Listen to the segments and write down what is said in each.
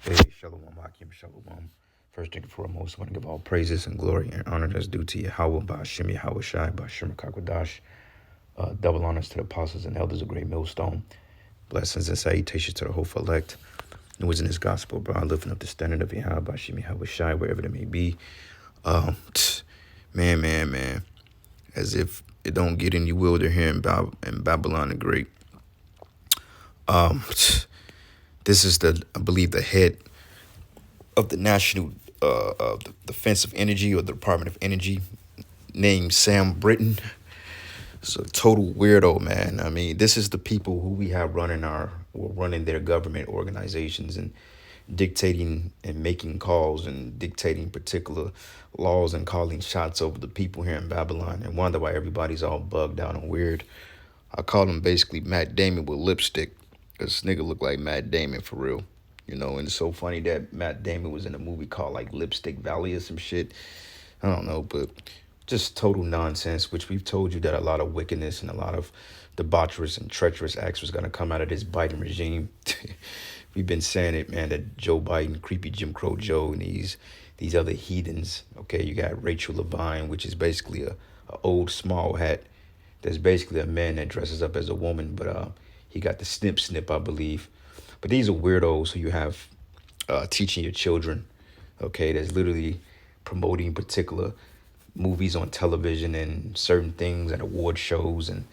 Hey, Shalom, Akim, Shalom. First and foremost, I want to give all praises and glory and honor that's due to Yahweh, Ba'ashem Yahweh Shai, Ba'ashem Kakwadash. Double honors to the apostles and elders of Great Millstone. Blessings and salutations to the whole elect. Who is in this gospel, bro. Lifting up the standard of Yahweh, Ba'ashem Yahweh Shai, wherever it may be. Um, man. As if it don't get any wilder here in Babylon the Great. Um, this is I believe, the head of the National the Defense of Energy, or the Department of Energy, named Sam Britton. It's a total weirdo, man. I mean, this is the people who we have running their government organizations and dictating and making calls and dictating particular laws and calling shots over the people here in Babylon, and wonder why everybody's all bugged out and weird. I call him basically Matt Damon with lipstick. This nigga look like Matt Damon for real. And it's so funny that Matt Damon was in a movie called like Lipstick Valley or some shit. I don't know, but just total nonsense, which we've told you that a lot of wickedness and a lot of debaucherous and treacherous acts was going to come out of this Biden regime. We've been saying it, man, that Joe Biden, creepy Jim Crow Joe, and these other heathens. Okay, you got Rachel Levine, which is basically a old small hat. There's basically a man that dresses up as a woman, but he got the snip, I believe. But these are weirdos who you have teaching your children. Okay, that's literally promoting particular movies on television and certain things and award shows and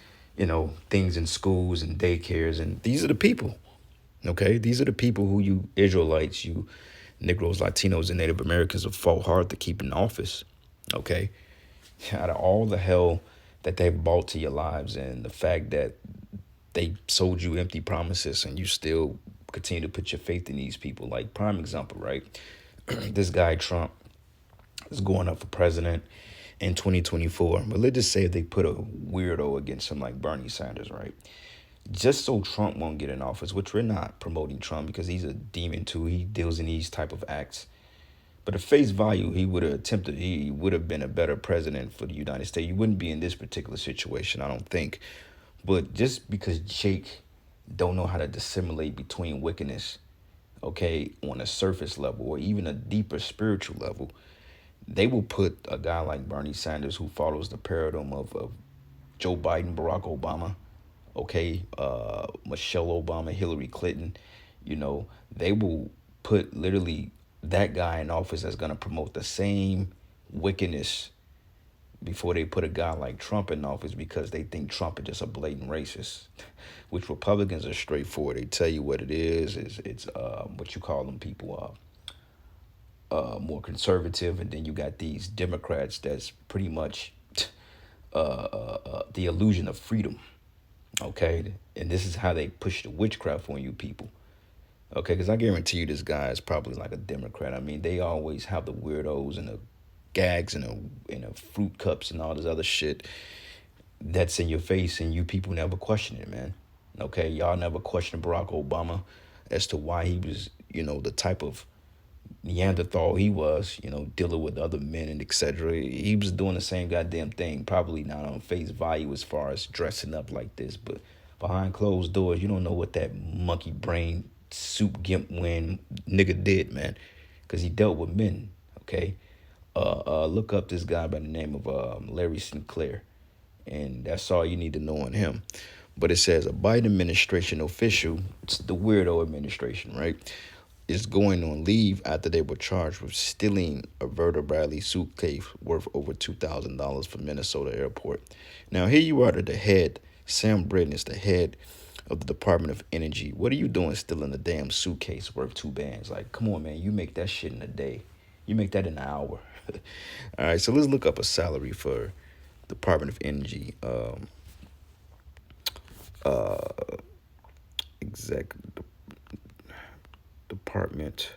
things in schools and daycares. And these are the people. Okay, these are the people who you Israelites, you Negroes, Latinos, and Native Americans have fought hard to keep in office. Okay, out of all the hell that they've brought to your lives and the fact that they sold you empty promises and you still continue to put your faith in these people. Like, prime example, right? This guy Trump is going up for president in 2024. But let's just say if they put a weirdo against him like Bernie Sanders, right? Just so Trump won't get in office, which we're not promoting Trump because he's a demon too. He deals in these type of acts. But at face value, he would have been a better president for the United States. You wouldn't be in this particular situation, I don't think. But just because Jake don't know how to dissimulate between wickedness, okay, on a surface level or even a deeper spiritual level, they will put a guy like Bernie Sanders, who follows the paradigm of Joe Biden, Barack Obama, okay, Michelle Obama, Hillary Clinton, they will put literally that guy in office that's going to promote the same wickedness before they put a guy like Trump in office, because they think Trump is just a blatant racist, which Republicans are straightforward. They tell you what it is. It's what you call them people, more conservative, and then you got these Democrats that's pretty much the illusion of freedom. Okay, and this is how they push the witchcraft on you people. Okay, because I guarantee you this guy is probably like a Democrat. I mean, they always have the weirdos and the gags and the fruit cups and all this other shit that's in your face, and you people never question it, man. Okay, y'all never questioned Barack Obama as to why he was, the type of Neanderthal he was, dealing with other men and etc. He was doing the same goddamn thing, probably not on face value as far as dressing up like this, but behind closed doors, you don't know what that monkey brain soup gimp wearing nigga did, man, because he dealt with men. Okay, look up this guy by the name of Larry Sinclair, and that's all you need to know on him. But it says a Biden administration official, it's the weirdo administration, right, is going on leave after they were charged with stealing a Verta Bradley suitcase worth over $2,000 from Minnesota airport. Now, here you are, the head. Sam Britton is the head of the Department of Energy. What are you doing stealing a damn suitcase worth $2 bands? Like, come on, man. You make that shit in a day. You make that in an hour. All right, so let's look up a salary for Department of Energy. Exec Department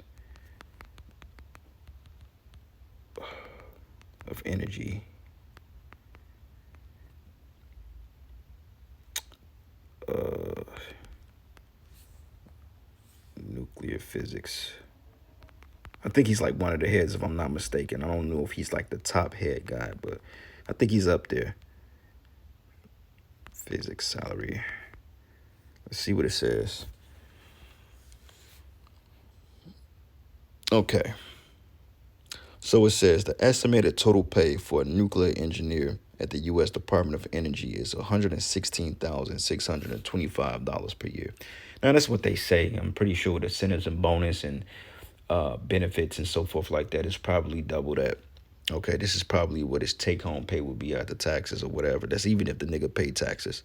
of Energy. Nuclear physics. I think he's like one of the heads, if I'm not mistaken. I don't know if he's like the top head guy, but I think he's up there. Physics salary. Let's see what it says. Okay. So it says the estimated total pay for a nuclear engineer at the U.S. Department of Energy is $116,625 per year. Now that's what they say. I'm pretty sure the incentives and bonus and benefits and so forth like that is probably double that. Okay, this is probably what his take-home pay would be after taxes or whatever. That's even if the nigga paid taxes.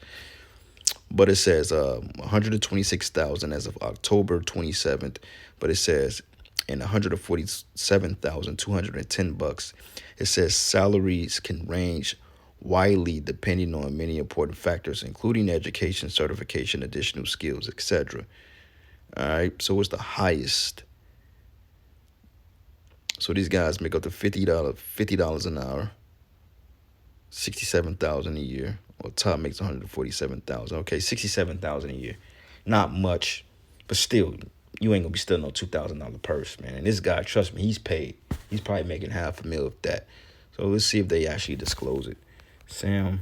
But it says 126,000 as of October 27th. But it says in 147,210 bucks. It says salaries can range widely depending on many important factors, including education, certification, additional skills, etc. All right, so it's the highest. So these guys make up to $50 an hour, 67,000 a year. Well, top makes 147,000. Okay, 67,000 a year. Not much, but still, you ain't gonna be still no $2,000 purse, man. And this guy, trust me, he's paid. He's probably making half a mil of that. So let's see if they actually disclose it. Sam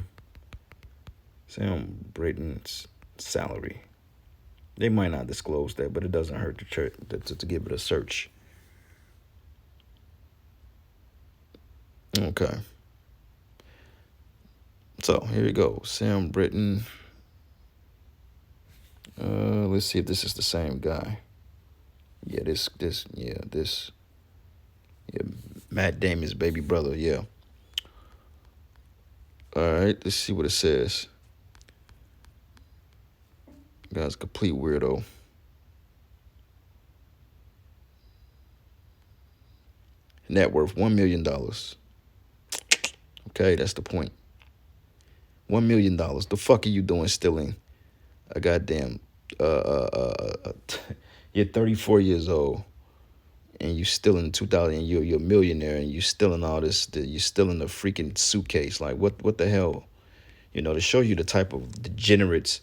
Britton's salary. They might not disclose that, but it doesn't hurt to give it a search. Okay. So here we go. Sam Britton. Let's see if this is the same guy. Yeah, yeah, Matt Damon's baby brother, yeah. All right, let's see what it says. Guy's a complete weirdo. Net worth $1 million. Okay, that's the point. $1 million. The fuck are you doing stealing a goddamn you're 34 years old and you stealing 2,000 and you're a millionaire and you stealing all this, you're stealing a freaking suitcase. Like what the hell? You know, to show you the type of degenerates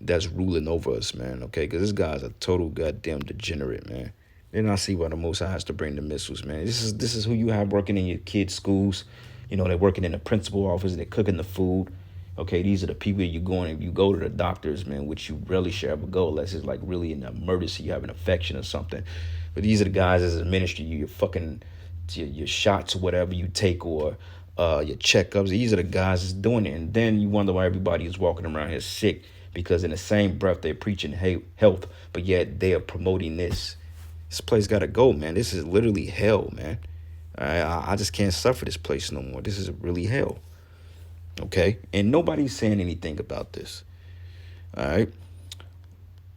that's ruling over us, man, okay? Because this guy's a total goddamn degenerate, man. Then I see why the Most High has to bring the missiles, man. This is who you have working in your kids' schools. You know, they're working in the principal office, they're cooking the food. Okay, these are the people you going. If you go to the doctors, man, which you rarely should ever go unless it's like really an emergency, you have an infection or something. But these are the guys as a ministry, your fucking your shots or whatever you take or your checkups. These are the guys that's doing it. And then you wonder why everybody is walking around here sick because in the same breath they're preaching health, but yet they are promoting this. This place got to go, man. This is literally hell, man. I just can't suffer this place no more. This is really hell. Okay? And nobody's saying anything about this. All right?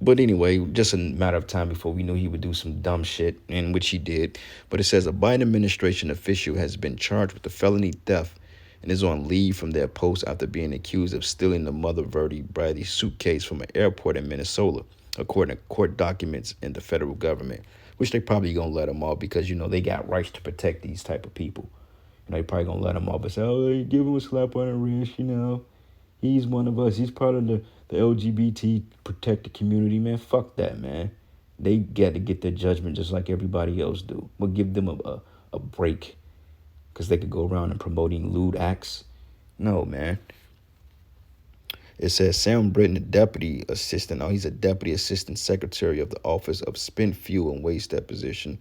But anyway, just a matter of time before we knew he would do some dumb shit, in which he did. But it says a Biden administration official has been charged with a felony theft and is on leave from their post after being accused of stealing the Mother Verde Bradley suitcase from an airport in Minnesota, according to court documents in the federal government, which they probably gonna let him off because, you know, they got rights to protect these type of people. You know, they probably gonna let him off and say, oh, give him a slap on the wrist, you know. He's one of us. He's part of the LGBT protected community, man. Fuck that, man. They got to get their judgment just like everybody else do. We'll give them a break because they could go around and promoting lewd acts. No, man. It says Sam Britton, the deputy assistant. Oh, he's a deputy assistant secretary of the Office of Spent Fuel and Waste Deposition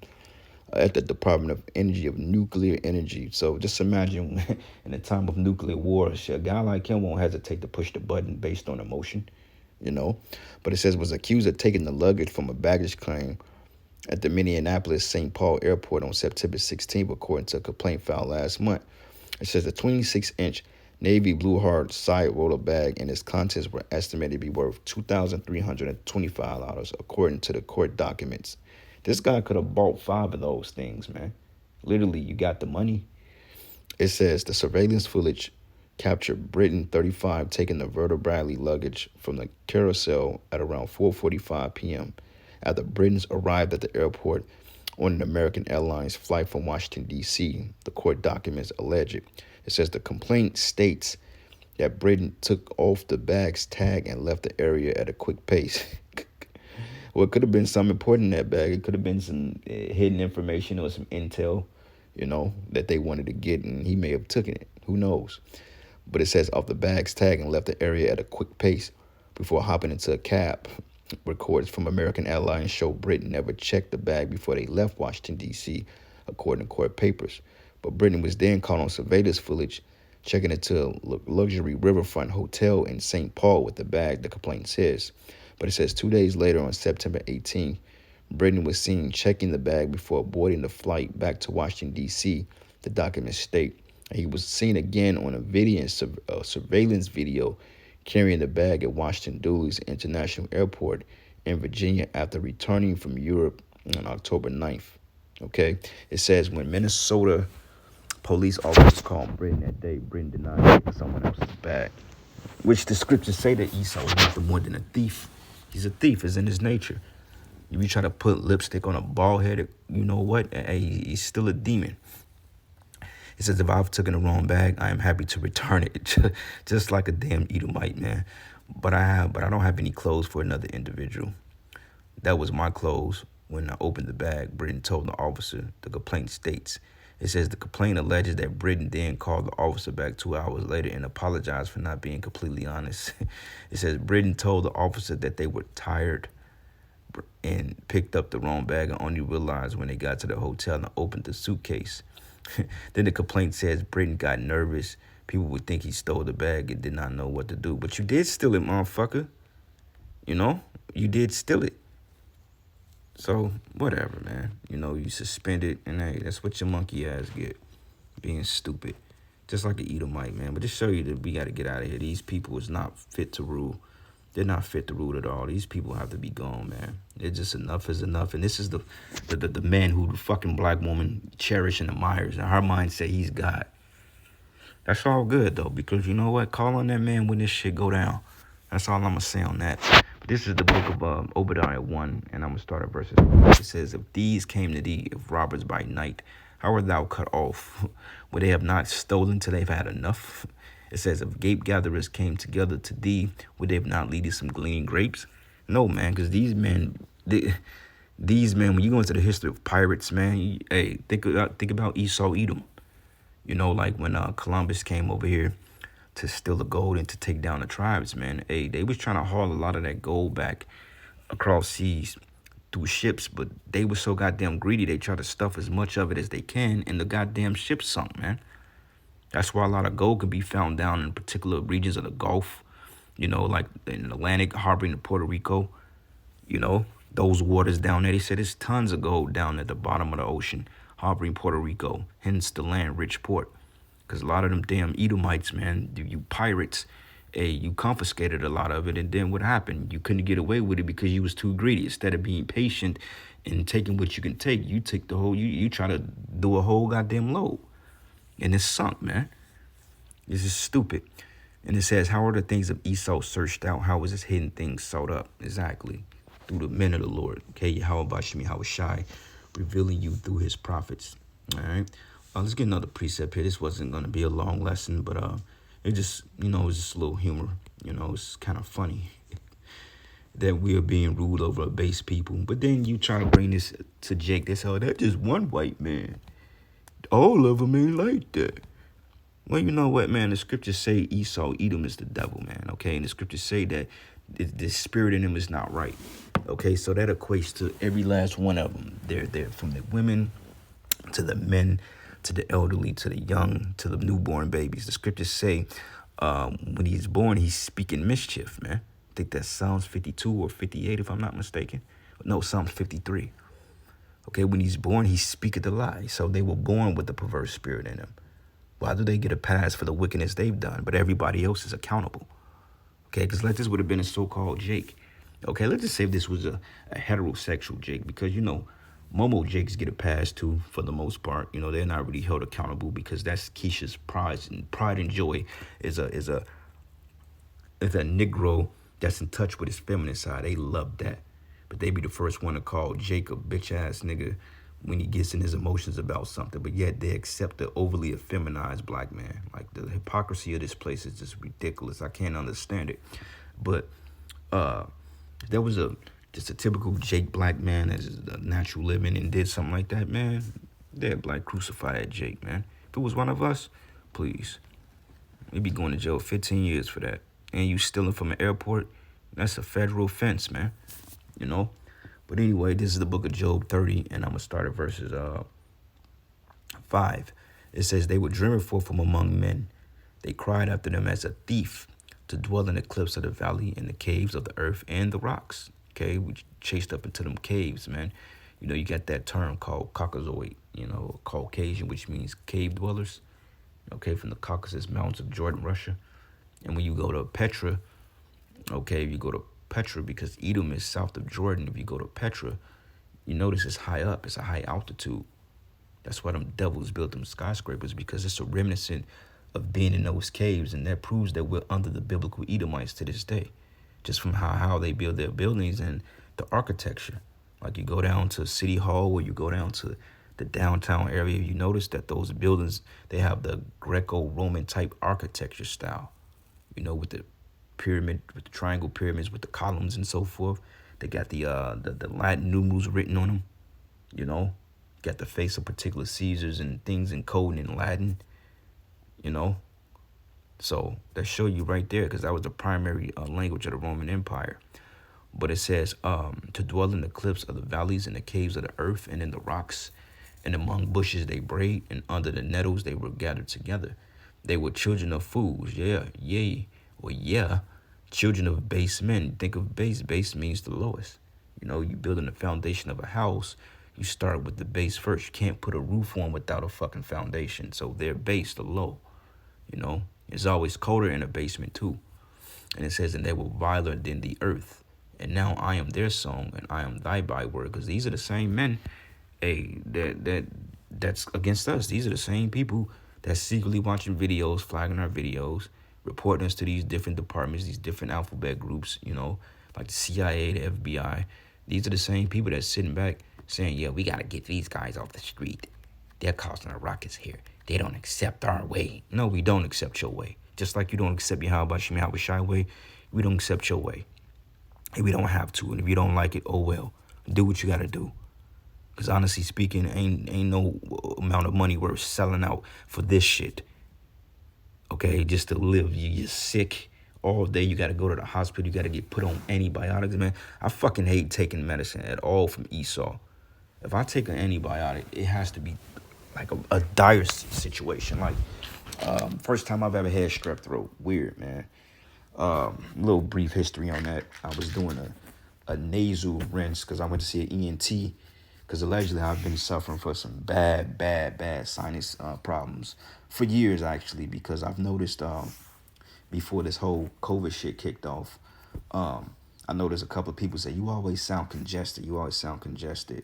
at the Department of Energy of Nuclear Energy. So just imagine in a time of nuclear war, a guy like him won't hesitate to push the button based on emotion, you know. But it says was accused of taking the luggage from a baggage claim at the Minneapolis St. Paul Airport on September 16th, according to a complaint filed last month. It says the 26-inch navy blue hard side roller bag and its contents were estimated to be worth $2,325, according to the court documents. This guy could have bought 5 of those things, man. Literally, you got the money. It says the surveillance footage captured Britton, 35, taking the Verda Bradley luggage from the carousel at around 4:45 p.m. after Brittons arrived at the airport on an American Airlines flight from Washington, D.C., the court documents allege it. It says the complaint states that Britton took off the bag's tag and left the area at a quick pace. Well, it could have been something important in that bag. It could have been some hidden information or some intel, you know, that they wanted to get, and he may have taken it. Who knows? But it says off the bag's tag and left the area at a quick pace before hopping into a cab. Records from American Airlines show Britain never checked the bag before they left Washington, D.C., according to court papers. But Britain was then caught on surveillance footage checking into a luxury riverfront hotel in St. Paul with the bag, the complaint says. But it says 2 days later, on September 18th, Britain was seen checking the bag before boarding the flight back to Washington, D.C., the documents state. He was seen again on a surveillance video carrying the bag at Washington Dulles International Airport in Virginia after returning from Europe on October 9th. Okay? It says when Minnesota police officers called Britain that day, Britain denied taking someone else's bag, which the scriptures say that Esau is nothing more than a thief. He's a thief. It's in his nature. If you try to put lipstick on a bald head, you know what? Hey, he's still a demon. It says, if I've taken the wrong bag, I am happy to return it. Just like a damn Edomite, man. But I don't have any clothes for another individual. That was my clothes. When I opened the bag, Britain told the officer. The complaint states. It says the complaint alleges that Britain then called the officer back 2 hours later and apologized for not being completely honest. It says Britain told the officer that they were tired and picked up the wrong bag and only realized when they got to the hotel and opened the suitcase. Then the complaint says Britain got nervous. People would think he stole the bag and did not know what to do. But you did steal it, motherfucker. You know? You did steal it. So, whatever, man. You know, you suspended, and hey, that's what your monkey ass get. Being stupid. Just like the Edomite, man. But to show you that we got to get out of here. These people is not fit to rule. They're not fit to rule at all. These people have to be gone, man. They're just enough is enough. And this is the man who the fucking black woman cherishes and admires. And her mind say he's God. That's all good, though, because you know what? Call on that man when this shit go down. That's all I'm going to say on that. But this is the book of Obadiah 1, and I'm going to start at verses 1. It says, if these came to thee, if robbers by night, how art thou cut off? Would they have not stolen till they've had enough? It says, if gape gatherers came together to thee, would they have not leaded some gleaning grapes? No, man, because these men, when you go into the history of pirates, man, hey, think about Esau, Edom. You know, like when Columbus came over here to steal the gold and to take down the tribes, man. Hey, they was trying to haul a lot of that gold back across seas through ships, but they were so goddamn greedy, they tried to stuff as much of it as they can, and the goddamn ship sunk, man. That's why a lot of gold can be found down in particular regions of the Gulf, you know, like in the Atlantic, harboring to Puerto Rico, you know, those waters down there. They said there's tons of gold down at the bottom of the ocean, harboring Puerto Rico, hence the land-rich port. Because a lot of them damn Edomites, man, you pirates, hey, you confiscated a lot of it, and then what happened? You couldn't get away with it because you was too greedy. Instead of being patient and taking what you can take, you take the whole, you try to do a whole goddamn load. And it's sunk, man. This is stupid. And it says, how are the things of Esau searched out? How is his hidden things sought up? Exactly. Through the men of the Lord. Okay, Yahweh Bashimi Hawashai, revealing you through his prophets. All right. Let's get another precept here. This wasn't going to be a long lesson, but it just, you know, it was just a little humor. You know, it's kind of funny that we are being ruled over a base people. But then you try to bring this to Jake. They say, oh, that's just one white man. All of them ain't like that. Well, you know what, man? The scriptures say Esau, Edom is the devil, man. Okay, and the scriptures say that the spirit in him is not right. Okay, so that equates to every last one of them. They're from the women to the men to the elderly to the young to the newborn babies. The scriptures say when he's born, he's speaking mischief, man. I think that's Psalms 52 or 58, if I'm not mistaken. No, Psalms 53. Okay, when he's born, he speaketh a lie. So they were born with the perverse spirit in them. Why do they get a pass for the wickedness they've done, but everybody else is accountable? Okay, because like this would have been a so-called Jake. Okay, let's just say this was a heterosexual Jake, because, you know, Momo Jakes get a pass too, for the most part. You know, they're not really held accountable because that's Keisha's pride and joy is a Negro that's in touch with his feminine side. They love that. But they be the first one to call Jake a bitch-ass nigga when he gets in his emotions about something. But yet they accept the overly effeminized black man. Like, the hypocrisy of this place is just ridiculous. I can't understand it. But there was just a typical Jake black man that's a natural living and did something like that, man, they'd like crucify that Jake, man. If it was one of us, please. We'd be going to jail 15 years for that. And you stealing from an airport, That's a federal offense, man. You know? But anyway, this is the book of Job 30, and I'm going to start at verses 5. It says, they were driven forth from among men. They cried after them as a thief to dwell in the cliffs of the valley, in the caves of the earth and the rocks. Okay, we chased up into them caves, man. You know, you got that term called Caucasoid, you know, Caucasian, which means cave dwellers. Okay, from the Caucasus Mountains of Jordan, Russia. And when you go to Petra, okay, you go to Petra because Edom is south of Jordan. If you go to Petra, you notice it's high up. It's a high altitude. That's why them devils built them skyscrapers, because it's a reminiscent of being in those caves, and that proves that we're under the biblical Edomites to this day, just from how they build their buildings and the architecture. Like you go down to City Hall or you go down to the downtown area, you notice that those buildings, they have the Greco-Roman type architecture style, you know, with the pyramid, with the triangle pyramids, with the columns and so forth. They got the Latin numerals written on them, you know, got the face of particular Caesars and things encoded in Latin, you know. So that show you right there, because that was the primary language of the Roman Empire. But it says, to dwell in the cliffs of the valleys and the caves of the earth and in the rocks, and among bushes they brayed, and under the nettles they were gathered together. They were children of fools, children of base men. Think of base. Base means the lowest. You know, you building the foundation of a house, you start with the base first. You can't put a roof on without a fucking foundation. So their base, the low, you know. It's always colder in a basement too. And it says, and they were viler than the earth. And now I am their song, and I am thy byword. Because these are the same men, that's against us. These are the same people that's secretly watching videos, flagging our videos, reporting us to these different departments, these different alphabet groups, you know, like the CIA, the FBI. These are the same people that's sitting back saying, yeah, we got to get these guys off the street. They're causing a ruckus here. They don't accept our way. No, we don't accept your way. Just like you don't accept Yahweh Shai way, we don't accept your way. And we don't have to. And if you don't like it, oh well. Do what you got to do. Because honestly speaking, ain't no amount of money worth selling out for this shit. Okay, just to live. You're sick all day. You got to go to the hospital. You got to get put on antibiotics, man. I fucking hate taking medicine at all from Esau. If I take an antibiotic, it has to be like a dire situation. Like, first time I've ever had strep throat. Weird, man. Little brief history on that. I was doing a nasal rinse because I went to see an ENT, because allegedly I've been suffering for some bad sinus problems for years, actually, because I've noticed before this whole COVID shit kicked off, I noticed a couple of people say, you always sound congested.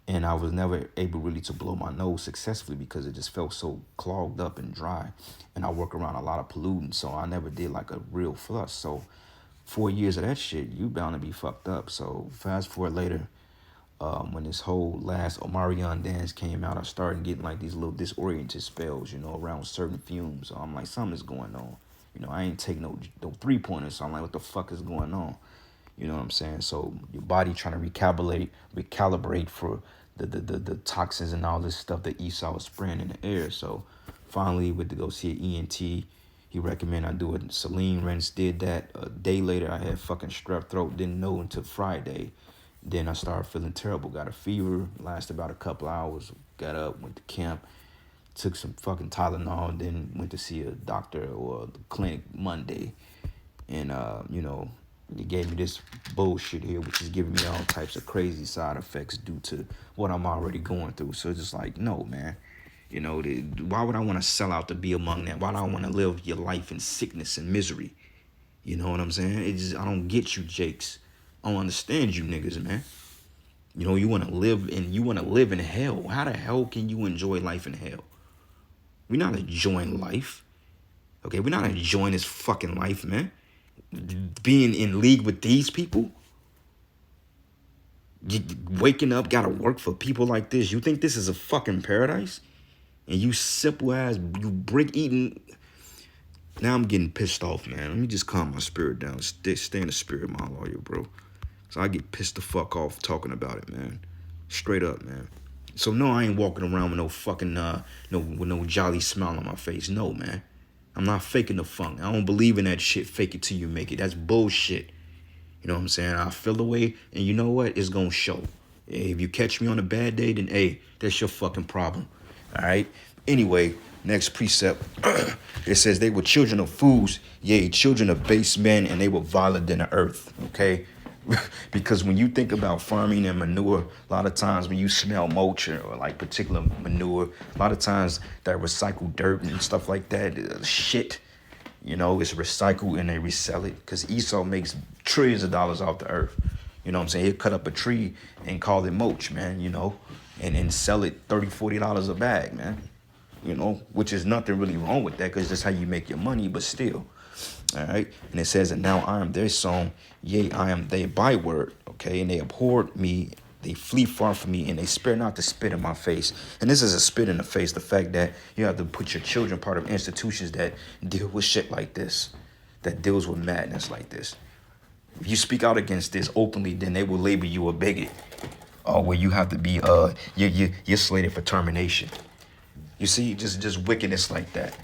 And I was never able really to blow my nose successfully because it just felt so clogged up and dry. And I work around a lot of pollutants, so I never did like a real flush. So 4 years of that shit, you bound to be fucked up. So fast forward later, when this whole last Omarion dance came out, I started getting like these little disoriented spells, you know, around certain fumes. So I'm like, something's going on. You know, I ain't taking no 3-pointers, so I'm like, what the fuck is going on? You know what I'm saying? So your body trying to recalibrate for the toxins and all this stuff that Esau was spraying in the air. So finally went to go see an ENT. He recommended I do a saline rinse. Did that. A day later, I had fucking strep throat. Didn't know until Friday. Then I started feeling terrible. Got a fever. Lasted about a couple hours. Got up, went to camp. Took some fucking Tylenol. Then went to see a doctor or the clinic Monday. And, you know, he gave me this bullshit here, which is giving me all types of crazy side effects due to what I'm already going through. So it's just like, no, man. You know, why would I want to sell out to be among that? Why do I want to live your life in sickness and misery? You know what I'm saying? I don't get you, Jakes. I don't understand you niggas, man. You know, you want to live in hell. How the hell can you enjoy life in hell? We're not enjoying life. Okay, we're not enjoying this fucking life, man. Being in league with these people, waking up, gotta work for people like this. You think this is a fucking paradise? And you simple ass, you brick eating. Now I'm getting pissed off, man. Let me just calm my spirit down. Stay in the spirit, my lawyer, bro. So I get pissed the fuck off talking about it, man. Straight up, man. So no, I ain't walking around with no fucking with no jolly smile on my face. No, man. I'm not faking the funk. I don't believe in that shit. Fake it till you make it. That's bullshit. You know what I'm saying? I feel away, and you know what? It's gonna show. Hey, if you catch me on a bad day, then hey, that's your fucking problem. All right. Anyway, next precept. It says they were children of fools, yea, children of base men, and they were violent in the earth. Okay. Because when you think about farming and manure, a lot of times when you smell mulch or like particular manure, a lot of times that recycled dirt and stuff like that, shit, you know, it's recycled and they resell it. Because Esau makes trillions of dollars off the earth. You know what I'm saying? He'll cut up a tree and call it mulch, man, you know, and sell it $30, $40 a bag, man. You know, which is nothing really wrong with that because that's how you make your money, but still. All right. And it says, and now I am their song, yea, I am their byword. Okay. And they abhorred me, they flee far from me, and they spare not to spit in my face. And this is a spit in the face, the fact that you have to put your children part of institutions that deal with shit like this, that deals with madness like this. If you speak out against this openly, then they will label you a bigot. Or where you have to be you're slated for termination. You see, just wickedness like that.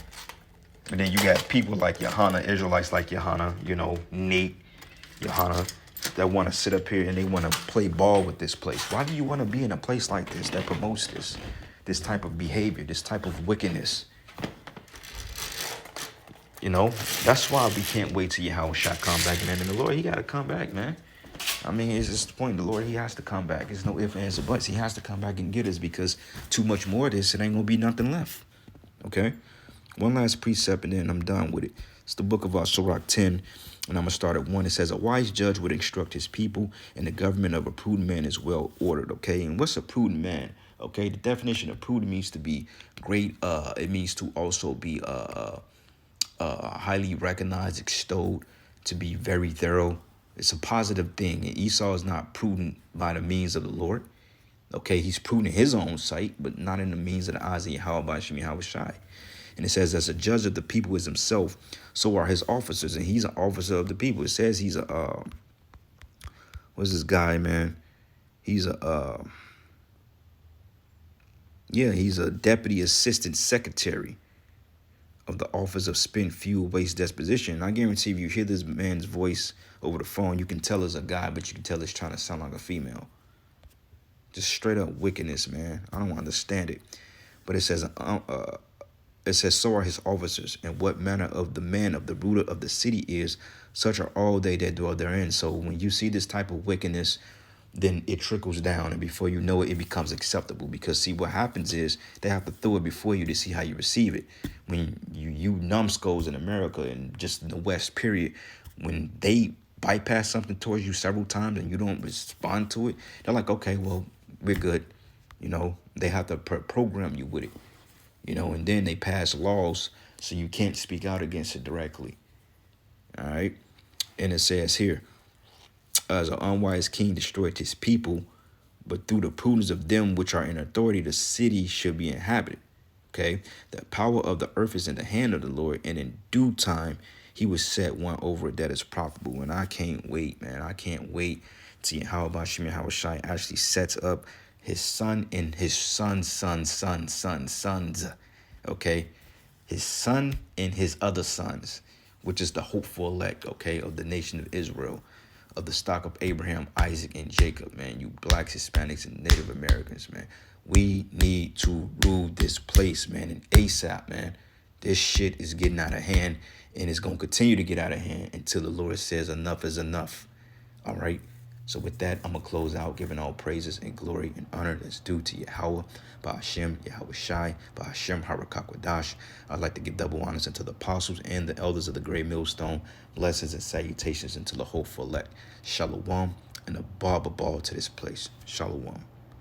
And then you got people like Johanna, Israelites like Johanna, you know, Nate, Johanna, that want to sit up here and they want to play ball with this place. Why do you want to be in a place like this that promotes this type of behavior, this type of wickedness? You know, that's why we can't wait till Yahweh Shah come back, man. And the Lord, he got to come back, man. I mean, it's just the point. The Lord, he has to come back. There's no ifs, ands, or buts. He has to come back and get us because too much more of this, it ain't going to be nothing left. Okay? One last precept and then I'm done with it. It's the book of Sirach 10, and I'm going to start at 1. It says, a wise judge would instruct his people, and the government of a prudent man is well ordered. Okay? And what's a prudent man? Okay? The definition of prudent means to be great. It means to also be highly recognized, extolled, to be very thorough. It's a positive thing. And Esau is not prudent by the means of the Lord. Okay, he's prudent in his own sight, but not in the means of the eyes of Yahweh by Shem Yahweh Shai. And it says, as a judge of the people is himself, so are his officers. And he's an officer of the people. It says he's a, what's this guy, man? He's a, he's a deputy assistant secretary of the Office of Spent Fuel Waste Disposition. And I guarantee if you hear this man's voice over the phone, you can tell it's a guy, but you can tell it's trying to sound like a female. Just straight up wickedness, man. I don't understand it. But it says, so are his officers, and what manner of the man of the ruler of the city is, such are all they that dwell therein. So when you see this type of wickedness, then it trickles down, and before you know it, it becomes acceptable. Because see, what happens is they have to throw it before you to see how you receive it. When you numbskulls in America and just in the West, period, when they bypass something towards you several times and you don't respond to it, they're like, okay, well, we're good. You know, they have to program you with it. You know, and then they pass laws so you can't speak out against it directly. All right. And it says here, as an unwise king destroyed his people, but through the prudence of them which are in authority, the city should be inhabited. Okay. The power of the earth is in the hand of the Lord, and in due time he will set one over it that is profitable. And I can't wait, man. I can't wait to see how Shem Yahweh Shai actually sets up his son and his son's sons. Okay. His son and his other sons, which is the hopeful elect, okay, of the nation of Israel, of the stock of Abraham, Isaac, and Jacob, man. You blacks, Hispanics, and Native Americans, man. We need to rule this place, man, and ASAP, man. This shit is getting out of hand, and it's going to continue to get out of hand until the Lord says enough is enough. All right? So with that, I'm going to close out, giving all praises and glory and honor that's due to Yahweh, by Hashem, Yahweh Shai, by Hashem, Harakakwadash. I'd like to give double honors unto the apostles and the elders of the great millstone. Blessings and salutations unto the hopeful elect. Shalom, and a barber ball to this place. Shalom.